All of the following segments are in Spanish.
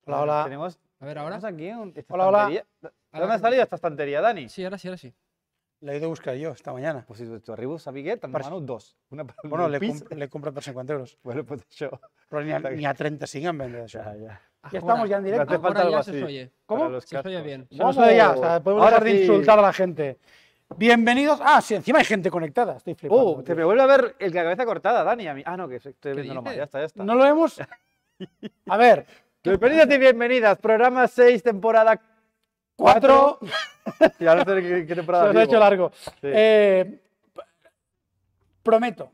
Hola, hola. Tenemos, A ver, ahora. tenemos aquí esta Hola, hola. estantería. ¿De dónde ha salido esta estantería, Dani? Sí, ahora sí, ahora sí. La he ido a buscar yo esta mañana. Pues si tu arribo sabia que te'n demano dos. Una per Bueno, el pis. l'he comprat per 50 euros. Bueno, pues això. Però n'hi ha 35 en venda d'això. Ya. Ya estamos ya en directo. hace falta Ahora algo ya así. se oye. ¿Cómo? Para los Se oye cascos. bien. Se nos oye ya, o sea, podemos Ahora dejar de sí. insultar a la gente. Bienvenidos. Ah, sí, encima hay gente conectada. Estoy flipando. Te me vuelve a ver el de la cabeza cortada, Dani. A mí. Ah, no, que estoy viendo dices? mal. Ya está, ya está. No lo hemos. A ver, Bienvenidos y bienvenidas. Programa 6, temporada 4. Ya no sé qué Se temporada nos ha hecho digo. largo. Sí. Prometo.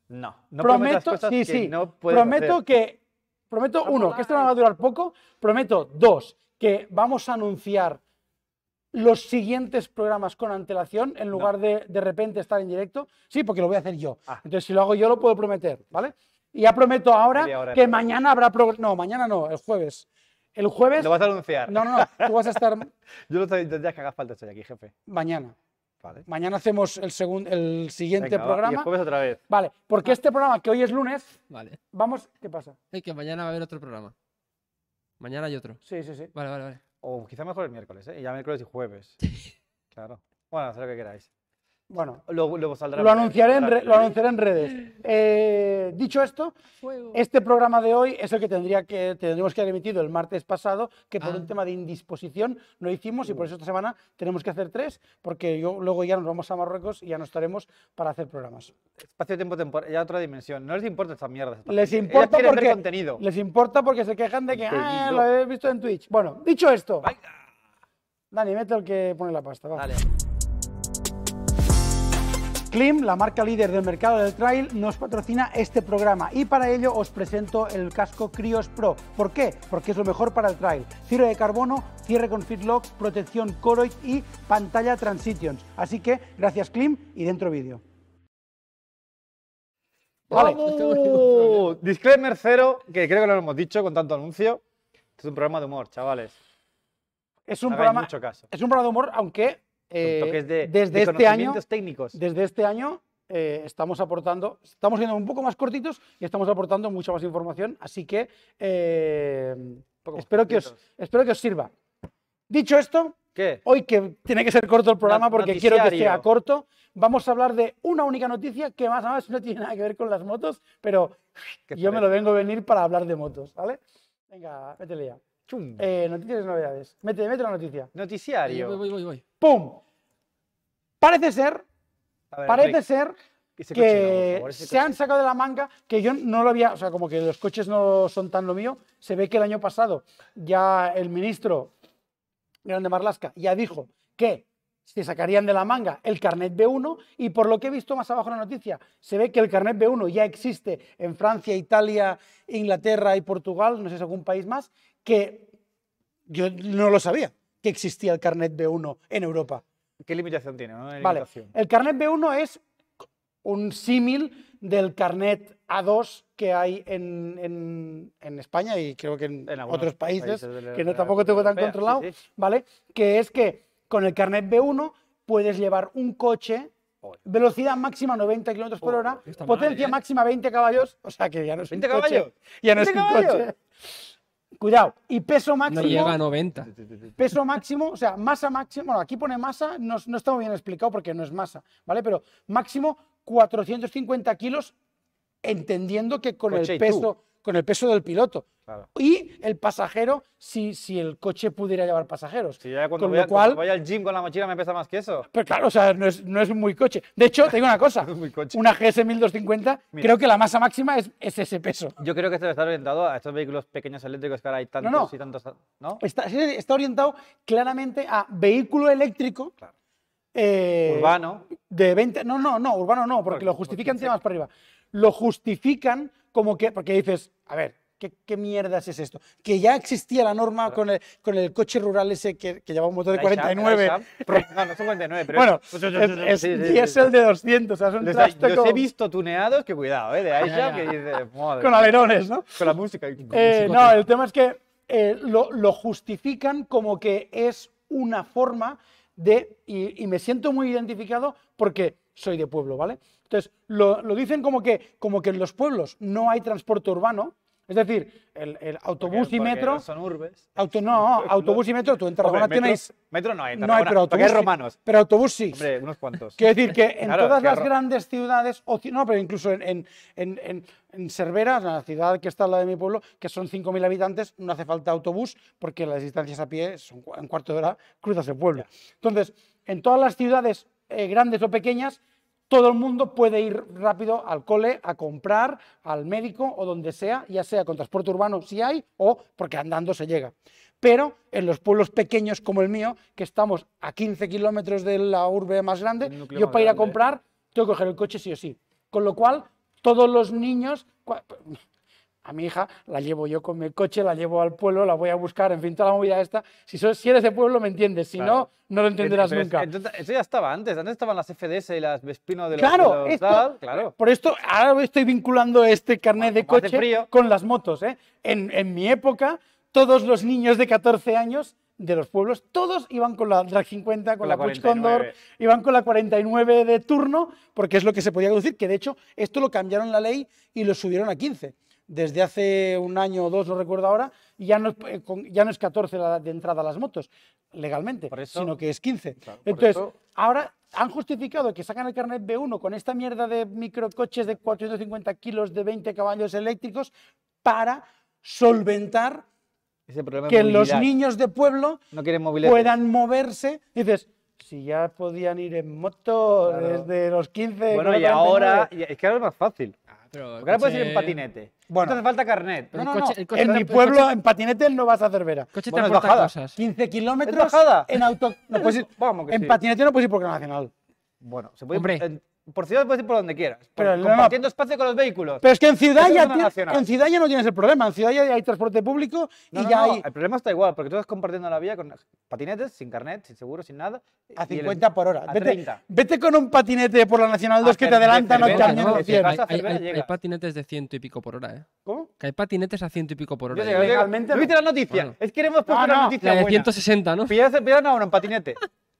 No prometas cosas sí, que sí. no puedes Prometo hacer. que. Prometo, uno, que esto no va a durar poco. Prometo, dos, que vamos a anunciar los siguientes programas con antelación en lugar de repente estar en directo. Sí, porque lo voy a hacer yo. Ah. Entonces, si lo hago yo, lo puedo prometer, ¿vale? Y ya prometo ahora Media hora que de mañana habrá programa. No, mañana no, el jueves. El jueves. Lo vas a anunciar. No, tú vas a estar Yo no tendría que haga falta estoy aquí, jefe. mañana. Vale. Mañana hacemos el siguiente Venga, va, y el programa. jueves otra vez. Vale, porque este programa que hoy es lunes, Vale. vamos. ¿Qué pasa? Es que mañana va a haber otro programa. Mañana hay otro. Sí, sí, sí. Vale. O quizá mejor el miércoles, ¿eh? Ya miércoles y jueves. Claro. Bueno, haz lo que queráis. Bueno, Luego saldrá. lo anunciaré en redes. Dicho esto, Fuego. este programa de hoy es el que tendríamos que haber emitido el martes pasado, que por Ah. un tema de indisposición no hicimos y por eso esta semana tenemos que hacer 3, porque luego ya nos vamos a Marruecos y ya no estaremos para hacer programas. Espacio, tiempo, temporada. Ya otra dimensión. No les importa estas mierdas. esta Les gente. importa Ellas quieren porque ver contenido. les importa porque se quejan de que Contenido. lo he visto en Twitch. Bueno, dicho esto, Dani, mete el que pone la pasta. Va. Dale. Klim, la marca líder del mercado del trail, nos patrocina este programa y para ello os presento el casco Krios Pro. ¿Por qué? Porque es lo mejor para el trail. Fibra de carbono, cierre con Fitlock, protección Coroid y pantalla Transitions. Así que gracias Klim y dentro vídeo. Vale. Disclaimer cero, que creo que no lo hemos dicho con tanto anuncio. Este es un programa de humor, chavales. Es un Hagáis programa, mucho caso. es un programa de humor, aunque Con toques de desde este año conocimientos técnicos. estamos siendo un poco más cortitos y estamos aportando mucha más información, así que Poco más espero que os sirva. Dicho esto, ¿Qué? hoy que tiene que ser corto el programa porque quiero que Noticiario. sea corto, vamos a hablar de una única noticia que más o menos no tiene nada que ver con las motos, pero ¿Qué yo me parece? lo vengo a venir para hablar de motos, ¿vale? Venga, métele ya. Chum. Noticias y novedades. Mete la noticia. Noticiario. Voy. ¡Pum! Parece ser A ver, Parece Enric, ser ese coche no, por que favor, ese se han coche. sacado de la manga, que yo no lo había, o sea, como que los coches no son tan lo mío. Se ve que el año pasado ya el ministro Grande Marlaska ya dijo que se sacarían de la manga el carnet B1 y por lo que he visto más abajo en la noticia, se ve que el carnet B1 ya existe en Francia, Italia, Inglaterra y Portugal, no sé si algún país más, que yo no lo sabía, que existía el carnet B1 en Europa. ¿Qué limitación tiene? ¿No? Vale, el carnet B1 es un símil del carnet A2 que hay en España y creo que en algunos otros países, de la que no Unión tampoco tengo tan Europea, controlado, sí, sí. ¿vale? Que es que con el carnet B1 puedes llevar un coche, Joder. velocidad máxima 90 km por hora, está potencia mal, ¿eh? máxima 20 caballos, o sea que ya no es un 20 coche. caballos. Ya no es 20 un caballos. coche. Cuidado, y peso No máximo. llega a 90. Peso máximo, o sea, masa máxima, bueno, aquí pone masa, no está muy bien explicado porque no es masa, ¿vale? Pero máximo 450 kilos, entendiendo que con Coche el y peso, con el peso del piloto. Claro. Y el pasajero, si el coche pudiera llevar pasajeros. Si ya cuando con voy, lo cual, cuando voy al gym con la mochila me pesa más que eso. pero claro, o sea, no es muy coche. De hecho, te digo una cosa, No es muy coche. una GS 1250, Mira. creo que la masa máxima es ese peso. Yo creo que esto debe estar orientado a estos vehículos pequeños eléctricos que ahora hay tantos no. y tantos. ¿No? Está orientado claramente a vehículo eléctrico. Claro. Urbano. De 20. No, urbano no, porque lo justifican tiene más para arriba. Lo justifican como que. Porque dices, a ver, ¿qué mierdas es esto? Que ya existía la norma con el coche rural ese que llevaba un motor de 49. No, no son 49, pero Bueno, es es diésel de 200. O sea, es un trasto Los con, he visto tuneados, que cuidado, de iShop, que dice, madre con mía, alerones, ¿no? con la música. No, el tema es que lo justifican como que es una forma de, y me siento muy identificado porque soy de pueblo, ¿vale? Entonces, lo dicen como que en los pueblos no hay transporte urbano, Es decir, el autobús y Porque metro. son urbes. Autobús y metro, tú en Tarragona Hombre, tenéis. Metro no hay, en No hay, Tarragona, pero autobús. porque hay sí. romanos. Pero autobús sí. Hombre, unos cuantos. Quiero decir que en Claro, todas las claro. grandes ciudades, no, pero incluso en Cervera, la ciudad que está al lado de mi pueblo, que son 5.000 habitantes, no hace falta autobús porque las distancias a pie son en cuarto de hora cruzas el pueblo. Entonces, en todas las ciudades grandes o pequeñas, todo el mundo puede ir rápido al cole, a comprar, al médico o donde sea, ya sea con transporte urbano si hay o porque andando se llega. Pero en los pueblos pequeños como el mío, que estamos a 15 kilómetros de la urbe más grande, Un núcleo yo más para ir a grande. comprar tengo que coger el coche sí o sí. Con lo cual, todos los niños, a mi hija la llevo yo con mi coche, la llevo al pueblo, la voy a buscar, en fin, toda la movida esta. Si eres de pueblo me entiendes, si Claro. no, no lo entenderás Pero nunca. entonces, eso ya estaba antes. Antes estaban las FDS y las Vespino de los, Claro, de los esto- tal, claro. Por esto, ahora estoy vinculando este carnet de Como hace coche frío. con las motos. ¿Eh? En mi época, todos los niños de 14 años de los pueblos, todos iban con la Drag 50, con la Puig 49. Condor, iban con la 49 de turno, porque es lo que se podía conducir, que de hecho esto lo cambiaron la ley y lo subieron a 15. Desde hace un año o dos, no recuerdo ahora, ya no, ya no es 14 la edad de entrada a las motos, legalmente, Por eso- sino que es 15. Claro, por Entonces, eso- ahora han justificado que sacan el carnet B1 con esta mierda de microcoches de 450 kilos de 20 caballos eléctricos para solventar Ese problema de que los movilidad. niños de pueblo No quieren movilidad. puedan moverse. Dices, si ya podían ir en moto Claro. desde los 15. Bueno, con y la 49. ahora, es que ahora es más fácil. Pero Porque ahora puedes ir en patinete. Bueno. no te hace falta carnet. Pero No, el no, coche- no. el coche En te- mi el pueblo, coche- en patinete no vas a Cervera. coche te Bueno, es aporta bajada. cosas. 15 kilómetros bajada. en auto. No puedes ir- Vamos que en sí. patinete no puedes ir por la nacional. Bueno, se puede Hombre. por ciudad puedes ir por donde quieras. Pero no, compartiendo espacio con los vehículos. Pero es que en ciudad, Eso ya es una nacional. en ciudad ya no tienes el problema. En ciudad ya hay transporte público No, y no, ya no, hay el problema está igual, porque tú estás compartiendo la vía con patinetes, sin carnet, sin seguro, sin nada. a y el- 50 por hora. A Vete, 30. vete con un patinete por la Nacional 2 que te de adelantan 8 Cervera, años ¿no? de Si 100. vas a Hay, Cervera, hay llegas. patinetes de 100 y pico por hora, ¿eh? ¿Cómo? Que hay patinetes a 100 y pico por hora. Yo sé, ¿eh? yo sé. Legalmente ¿No viste no. la noticia? Bueno. Es que hemos puesto No, una no, noticia La de buena. 160, ¿no? Pillaron a uno en patinete.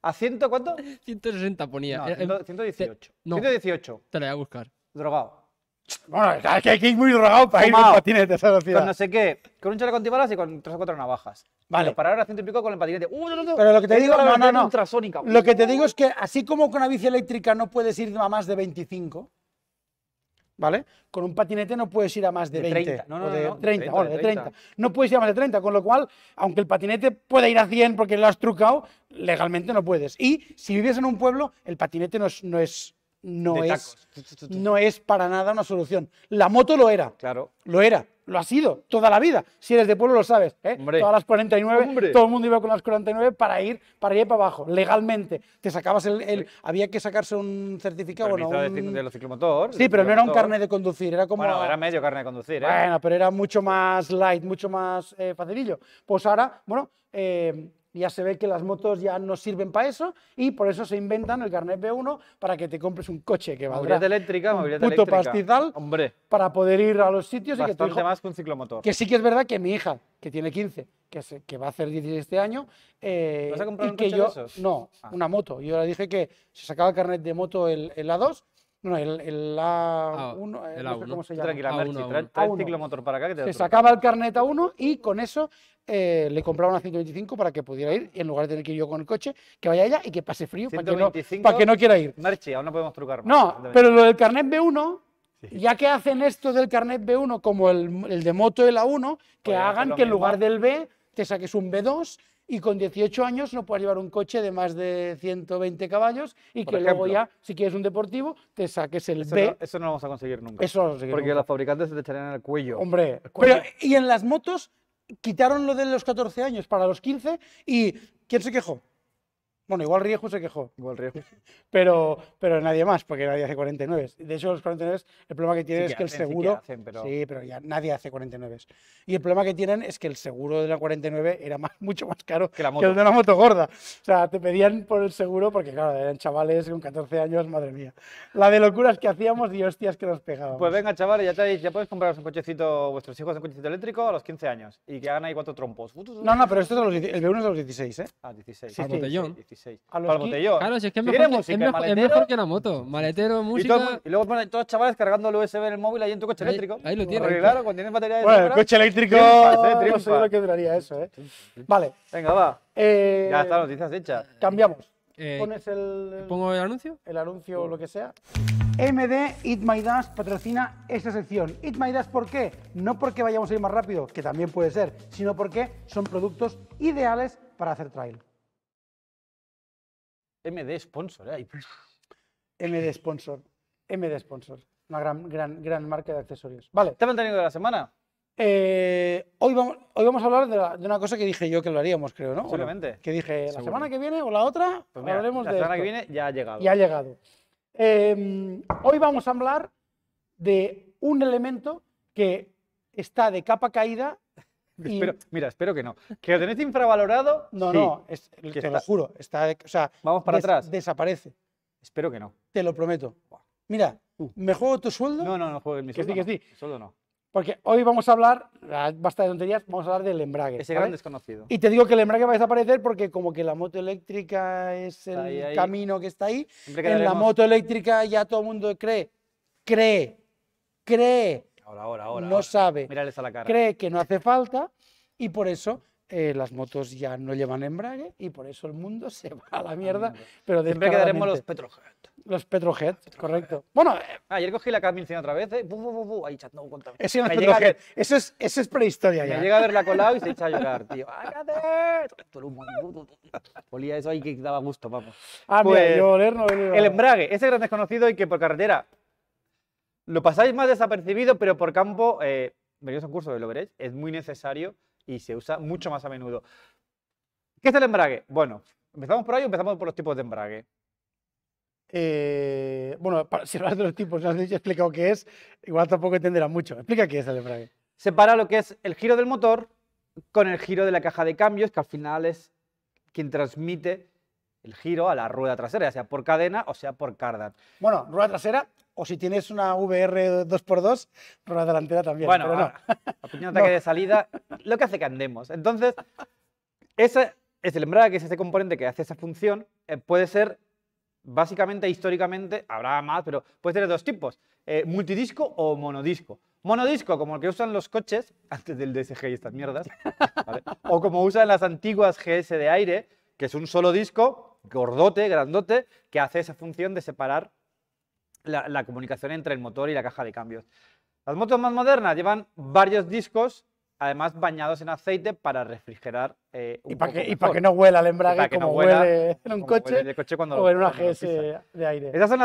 ¿A 100 cuánto? 160 ponía. No, 100 118. no. 118. Te la voy a buscar. Drogado. Bueno, es que hay que ir muy drogado para ir Fumao. con patinete a esa Con velocidad. no sé qué. Con un chaleco antibalas y con 3 o 4 navajas. Vale. Pero para ahora 100 y pico con el patinete. No. Pero lo que te digo, la no, velocidad no. ultrasónica. Lo que te digo es que así como con una bici eléctrica no puedes ir a más de 25, ¿vale? Con un patinete no puedes ir a más de De 20 30. No, no, o de no, de 30, 30, bueno, de de 30. 30. No puedes ir a más de 30, con lo cual, aunque el patinete pueda ir a 100 porque lo has trucado, legalmente no puedes. Y si vives en un pueblo, el patinete no es De tacos. no es para nada una solución. La moto lo era. Claro. Lo era, lo ha sido toda la vida. Si eres de pueblo lo sabes, ¿eh? Hombre. Todas las 49, Hombre. todo el mundo iba con las 49 para ir para abajo, legalmente. Te sacabas había que sacarse un certificado, bueno, Permiso un- de los ciclomotor. sí, pero no era un carnet de conducir, era como Bueno, era medio carnet de conducir, ¿eh? bueno, pero era mucho más light, mucho más facilillo. Pues ahora, bueno, ya se ve que las motos ya no sirven para eso y por eso se inventan el carnet B1 para que te compres un coche que valdrá Movilidad eléctrica, un movilidad puto eléctrica. pastizal Hombre, para poder ir a los sitios y que tu bastante hijo... más que un ciclomotor. Que sí que es verdad que mi hija, que tiene 15, que va a hacer 16 este año, ¿Vas a comprar y un que coche yo... de esos? No, Ah. una moto. Yo le dije que se sacaba el carnet de moto el A2, no, el A1, el no sé A1. cómo se Tú llama. tranquila, A1, Merchi, A1. trae el A1. ciclomotor para acá que te Se lo sacaba el carnet A1 y con eso le compraba una 125 para que pudiera ir y en lugar de tener que ir yo con el coche, que vaya ella y que pase frío para 125. que no quiera ir. Merchi, aún no podemos trucar más. No, pero lo del carnet B1, ya que hacen esto del carnet B1 como el de moto el A1, que Podrían hacer hagan lo que en mismo. lugar del B te saques un B2 y con 18 años no puedas llevar un coche de más de 120 caballos y Por que luego ejemplo. ya, si quieres un deportivo, te saques el Eso B. no, eso no lo vamos a conseguir nunca. Eso no sé qué Porque nunca. los fabricantes se te echarían en el cuello. Hombre, cuello. pero y en las motos quitaron lo de los 14 años para los 15 y ¿quién se quejó? Bueno, igual Rieju se quejó, Igual riesgo. pero nadie más, porque nadie hace 49. De hecho, los 49, el problema que tienen Sí es que que el hacen, sí que seguro... hacen, pero- Sí, pero ya nadie hace 49. Y el problema que tienen es que el seguro de la 49 era mucho más caro Que la que moto. el de una moto gorda. O sea, te pedían por el seguro porque, claro, eran chavales con 14 años, madre mía. La de locuras que hacíamos y hostias que nos pegábamos. Pues venga, chavales, ya podéis compraros un cochecito, vuestros hijos un cochecito eléctrico a los 15 años y que hagan ahí 4 trompos. No, pero esto es el B1 es a los 16, ¿eh? Ah, 16. Sí, Al sí, botellón. 16. 16. A los Para el 15. botellón. Claro, si es que es Si mejor, quieres que, música, es mejor, es maletero, mejor que la moto. Maletero, y, música. y luego ponen todos los chavales cargando el USB en el móvil ahí en tu coche Ahí- eléctrico. ahí lo tienes. Porque claro, cuando tienes batería de Bueno, el sobra, coche eléctrico triunfas, no sé triunfas. lo que duraría eso, ¿eh? Vale. Venga, va. eh, Ya está, noticias hechas. Cambiamos. Eh, Pones el ¿Pongo el anuncio? anuncio o lo que sea. MD Eat My Dust patrocina esta sección. Eat My Dust, ¿por qué? No porque vayamos a ir más rápido, que también puede ser, sino porque son productos ideales para hacer trail. MD sponsor, ¿eh? MD Sponsor. MD Sponsor. Una gran marca de accesorios. Vale. ¿Te has mantenido de la semana? Hoy vamos a hablar de una cosa que dije yo que lo haríamos, creo, ¿no? ¿O no? Posiblemente. Que dije, la Seguro. semana que viene o la otra, Pues mira, hablaremos la de semana esto. que viene ya ha llegado. Y ha llegado. Hoy vamos a hablar de un elemento que está de capa caída. y- Espero que no. Que lo tenéis infravalorado. No, sí. no, te está- lo juro. O sea, Vamos para atrás. Desaparece, Espero que no. te lo prometo. Mira, me juego tu sueldo, No juegues mi Que sueldo. sí, que sí. Mi sueldo no. porque hoy vamos a hablar, basta de tonterías, vamos a hablar del embrague. Ese ¿vale? gran desconocido. Y te digo que el embrague va a desaparecer porque como que la moto eléctrica es el Ahí. camino que está ahí, Siempre en la quedaremos- moto eléctrica ya todo el mundo cree, Ahora. no sabe, Mírales a la cara. cree que no hace falta y por eso las motos ya no llevan embrague y por eso el mundo se va a la mierda, pero Siempre quedaremos los descaradamente. Petrohead. Los Petrohead, correcto. Bueno, Ayer cogí la K1100 otra vez, ahí echando contame. ese no es Me llega a Petrohead, ver- eso es prehistoria Me ya. llega a verla colado y se echa a llorar, tío. ¡Ay, qué hacer! Todo el humo. Olía eso ahí que daba gusto, vamos. Ah, mira, Pues, yo oler no oler. El embrague, ese gran desconocido y que por carretera lo pasáis más desapercibido, pero por campo, venís a un curso, lo veréis, es muy necesario y se usa mucho más a menudo. ¿Qué es el embrague? Bueno, ¿empezamos por ahí o empezamos por los tipos de embrague? Bueno, si hablas de los tipos, no has explicado qué es, igual tampoco entenderá mucho. Explica qué es el embrague. Separa lo que es el giro del motor con el giro de la caja de cambios, que al final es quien transmite el giro a la rueda trasera, ya sea por cadena o sea por cardan. Bueno, rueda trasera, o si tienes una VR 2x2, rueda delantera también. Bueno, pero no. a pequeño ataque de salida, lo que hace que andemos. Entonces, ese es el embrague, que es ese componente que hace esa función. Puede ser, básicamente, históricamente, habrá más, pero puede ser de dos tipos, multidisco o monodisco. Monodisco, como el que usan los coches, antes del DSG y estas mierdas, ¿vale? O como usan las antiguas GS de aire, que es un solo disco, gordote, grandote, que hace esa función de separar la comunicación entre el motor y la caja de cambios. Las motos más modernas llevan varios discos, además bañados en aceite para refrigerar un Y para poco que mejor. no huela el Y embrague para que no como huela, huele en un como coche huele el coche cuando o en una cuando lo GS pisas. de aire. Esas son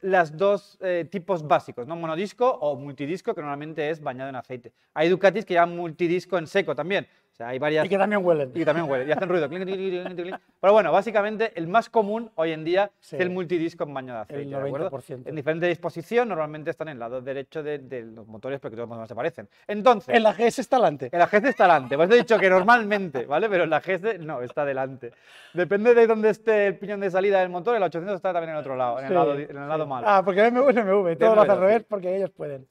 las dos tipos básicos, ¿no? Monodisco o multidisco, que normalmente es bañado en aceite. Hay Ducatis que llevan multidisco en seco también. O sea, hay varias... Y que también huelen. Y también huele, y hacen ruido. Clink, clink, clink, clink, clink. Pero bueno, básicamente el más común hoy en día Sí. es el multidisco en baño de aceite. El ¿de acuerdo? 90%. En diferente disposición, normalmente están en el lado derecho de los motores, porque todos los motores se parecen. Entonces, En la GS está delante. en la GS está delante. Pues he dicho que normalmente, ¿vale? Pero en la GS no, está delante. Depende de dónde esté el piñón de salida del motor, el 800 está también en el otro lado, en el lado malo. Ah, porque BMW es BMW, todo lo hace al BMW, revés sí. porque ellos pueden.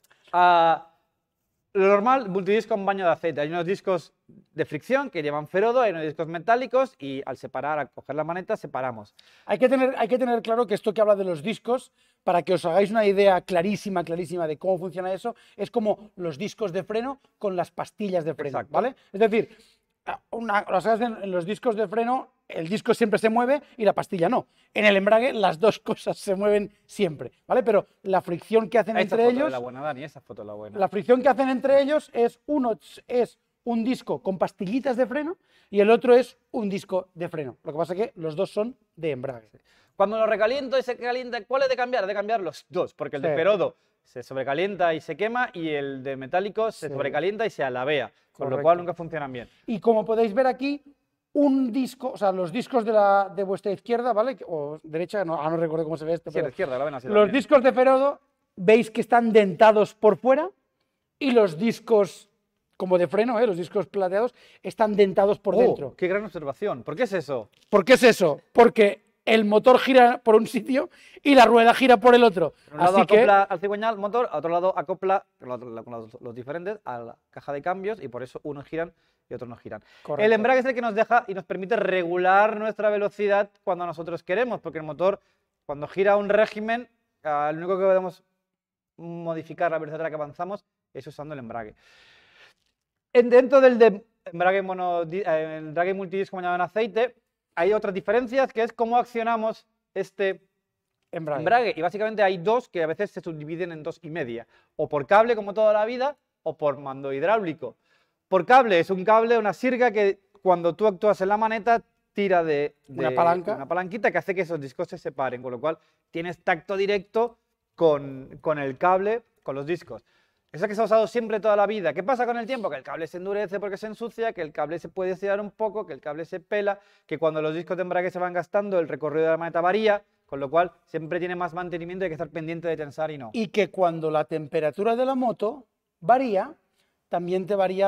Lo normal, multidisco en baño de aceite. Hay unos discos de fricción que llevan ferodo, hay unos discos metálicos y al separar, al coger la maneta, separamos. Hay que tener claro que esto que habla de los discos, para que os hagáis una idea clarísima de cómo funciona eso, es como los discos de freno con las pastillas de freno, Exacto. ¿vale? Es decir, las cosas en los discos de freno, el disco siempre se mueve y la pastilla no. En el embrague las dos cosas se mueven siempre, ¿vale? Pero la fricción que hacen Esa entre foto de ellos, la buena, Dani, esa foto es la buena. la fricción que hacen entre ellos es un disco con pastillitas de freno y el otro es un disco de freno. Lo que pasa es que los dos son de embrague. Cuando lo recaliento y se calienta, ¿cuál es de cambiar? De cambiar los dos, porque el de Sí. ferodo se sobrecalienta y se quema y el de metálico se Sí. sobrecalienta y se alabea, con lo Correcto. cual nunca funcionan bien. Y como podéis ver aquí, un disco, o sea, los discos de vuestra izquierda, ¿vale? O derecha, no recuerdo cómo se ve este, Sí, a la pero izquierda, la ven así los también. discos de ferodo veis que están dentados por fuera y los discos como de freno, los discos plateados, están dentados por Oh, dentro. ¡Qué gran observación! ¿Por qué es eso? ¿Por qué es eso? Porque el motor gira por un sitio y la rueda gira por el otro. Por un lado Así que acopla al cigüeñal motor, a otro lado acopla con los diferentes a la caja de cambios y por eso unos giran y otros no giran. Correcto. El embrague es el que nos deja y nos permite regular nuestra velocidad cuando nosotros queremos, porque el motor, cuando gira un régimen, lo único que podemos modificar la velocidad a la que avanzamos es usando el embrague. Dentro del embrague, embrague multidisco bañado en aceite, hay otras diferencias, que es cómo accionamos este embrague. Y básicamente hay dos que a veces se subdividen en 2,5. O por cable, como toda la vida, o por mando hidráulico. Por cable es un cable, una sirga que cuando tú actúas en la maneta tira de una palanca. Una palanquita que hace que esos discos se separen, con lo cual tienes tacto directo con el cable, con los discos. Eso que se ha usado siempre toda la vida. ¿Qué pasa con el tiempo? Que el cable se endurece porque se ensucia, que el cable se puede estirar un poco, que el cable se pela, que cuando los discos de embrague se van gastando el recorrido de la maneta varía, con lo cual siempre tiene más mantenimiento y hay que estar pendiente de tensar y no. Y que cuando la temperatura de la moto varía, también te varía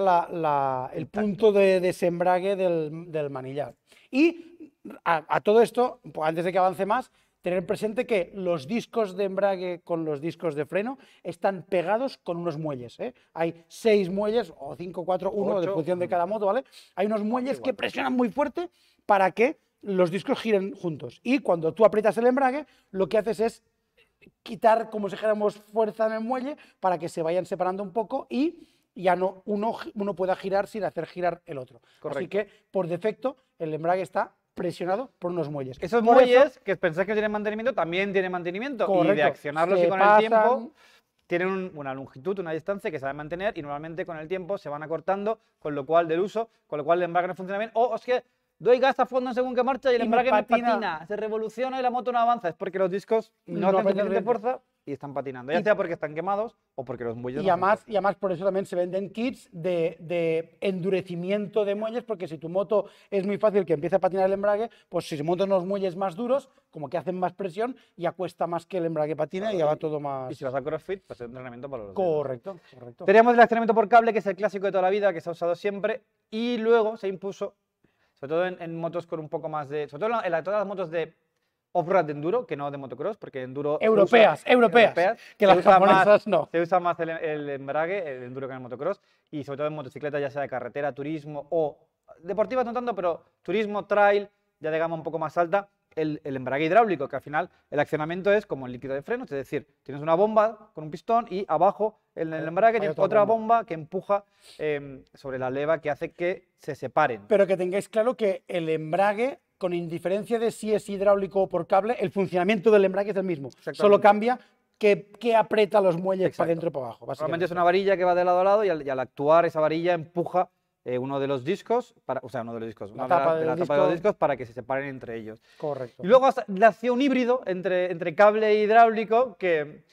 el punto de desembrague del manillar. Y a todo esto, pues antes de que avance más, tener presente que los discos de embrague con los discos de freno están pegados con unos muelles, ¿eh? Hay 6 muelles, o 5, 4, 1, de función de cada moto, ¿vale? Hay unos muelles que presionan muy fuerte para que los discos giren juntos. Y cuando tú aprietas el embrague, lo que haces es quitar, como si dijéramos, fuerza en el muelle para que se vayan separando un poco y ya no uno pueda girar sin hacer girar el otro. Correcto. Así que, por defecto, el embrague está presionado por unos muelles. Esos Por muelles, eso, que pensáis que tienen mantenimiento, también tienen mantenimiento. Y de correcto, accionarlos y se con pasan. el tiempo, tienen una longitud, una distancia que se va a mantener y normalmente con el tiempo se van acortando, con lo cual del uso, con lo cual el embrague no funciona bien. O es que doy gas a fondo en según qué marcha y el Y me embrague me patina. patina, se revoluciona y la moto no avanza. Es porque los discos no No hacen aprenden suficiente bien. fuerza y están patinando. Ya Y- sea porque están quemados o porque los muelles Y no hacen además, fuerza. por eso también se venden kits de endurecimiento de muelles, porque si tu moto es muy fácil que empiece a patinar el embrague, pues si se montan unos muelles más duros, como que hacen más presión, ya cuesta más que el embrague patine y ya va todo Y más... si vas a CrossFit, pues es entrenamiento para los dedos. Correcto, correcto. Teníamos el accionamiento por cable, que es el clásico de toda la vida, que se ha usado siempre, y luego se impuso, sobre todo en motos con un poco más de... Sobre todo en todas las motos de off-road de enduro, que no de motocross, porque enduro... se Europeas, usa- europeas, que se las usa más- japonesas no. Se usa más el embrague, el enduro que en el motocross, y sobre todo en motocicleta, ya sea de carretera, turismo o deportivas no tanto, pero turismo, trail, ya de gama un poco más alta, el embrague hidráulico, que al final el accionamiento es como el líquido de frenos, es decir, tienes una bomba con un pistón y abajo en el embrague hay tienes otra otra bomba. bomba que empuja sobre la leva que hace que se separen. Pero que tengáis claro que el embrague, con indiferencia de si es hidráulico o por cable, el funcionamiento del embrague es el mismo. Solo Exactamente. cambia que aprieta los muelles Exacto. para dentro y para abajo. Normalmente básicamente. es una varilla que va de lado a lado y al actuar esa varilla empuja uno de los discos, o sea, uno de los discos, La una tapa de del la tapa de los disco. discos para que se separen entre ellos. Correcto. Y luego nació un híbrido entre cable e hidráulico que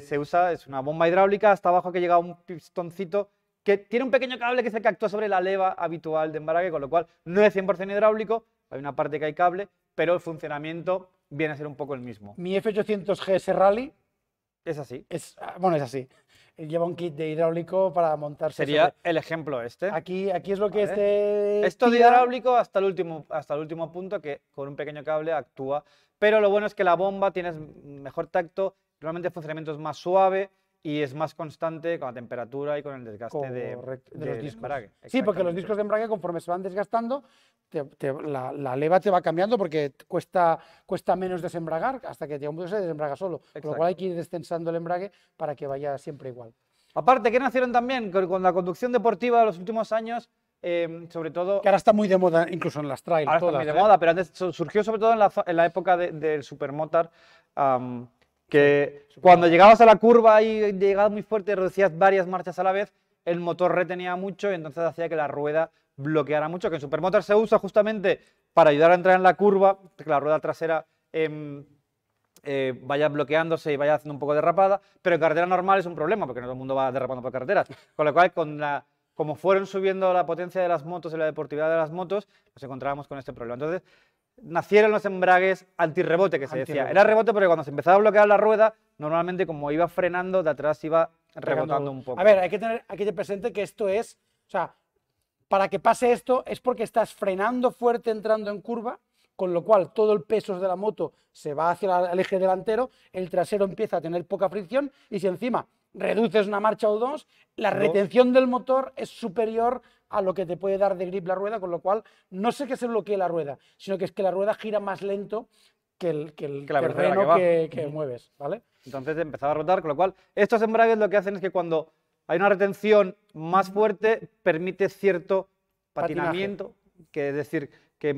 se usa, es una bomba hidráulica hasta abajo que llega un pistoncito que tiene un pequeño cable que es el que actúa sobre la leva habitual de embrague, con lo cual no es 100% hidráulico, hay una parte que hay cable, pero el funcionamiento viene a ser un poco el mismo. Mi F800 GS Rally Es así. es así. Lleva un kit de hidráulico para montarse. Sería el ejemplo este. Aquí es lo que Vale. Esto de tira. hidráulico hasta el último punto que con un pequeño cable actúa. Pero lo bueno es que la bomba tienes mejor tacto, normalmente el funcionamiento es más suave y es más constante con la temperatura y con el desgaste Correcto, de del los discos. embrague. Sí, porque los Exactamente. discos de embrague, conforme se van desgastando, la leva te va cambiando porque cuesta menos desembragar hasta que llega un punto que se desembraga solo. Con lo Exacto. cual hay que ir destensando el embrague para que vaya siempre igual. Aparte, que nacieron también con la conducción deportiva de los últimos años, sobre todo... Que ahora está muy de moda, incluso en las trails. Ahora está todas, muy de ¿eh? moda, pero antes surgió sobre todo en la época del supermotor, que cuando llegabas a la curva y llegabas muy fuerte y reducías varias marchas a la vez, el motor retenía mucho y entonces hacía que la rueda bloqueara mucho, que en supermotor se usa justamente para ayudar a entrar en la curva, que la rueda trasera vaya bloqueándose y vaya haciendo un poco derrapada, pero en carretera normal es un problema, porque no todo el mundo va derrapando por carreteras, con lo cual como fueron subiendo la potencia de las motos y la deportividad de las motos, nos encontrábamos con este problema. Entonces, nacieron los embragues antirrebote, que se decía. Antirrebote. Era rebote porque cuando se empezaba a bloquear la rueda, normalmente como iba frenando, de atrás iba rebotando un poco. A ver, hay que tener presente que esto es, o sea, para que pase esto es porque estás frenando fuerte entrando en curva, con lo cual todo el peso de la moto se va hacia el eje delantero, el trasero empieza a tener poca fricción y si encima reduces una marcha o dos, la retención del motor es superior a lo que te puede dar de grip la rueda, con lo cual no sé que se bloquee la rueda, sino que es que la rueda gira más lento que el la velocidad terreno que mueves, ¿vale? Entonces empezaba a rotar, con lo cual estos embragues lo que hacen es que cuando hay una retención más fuerte permite cierto patinamiento, que es decir, que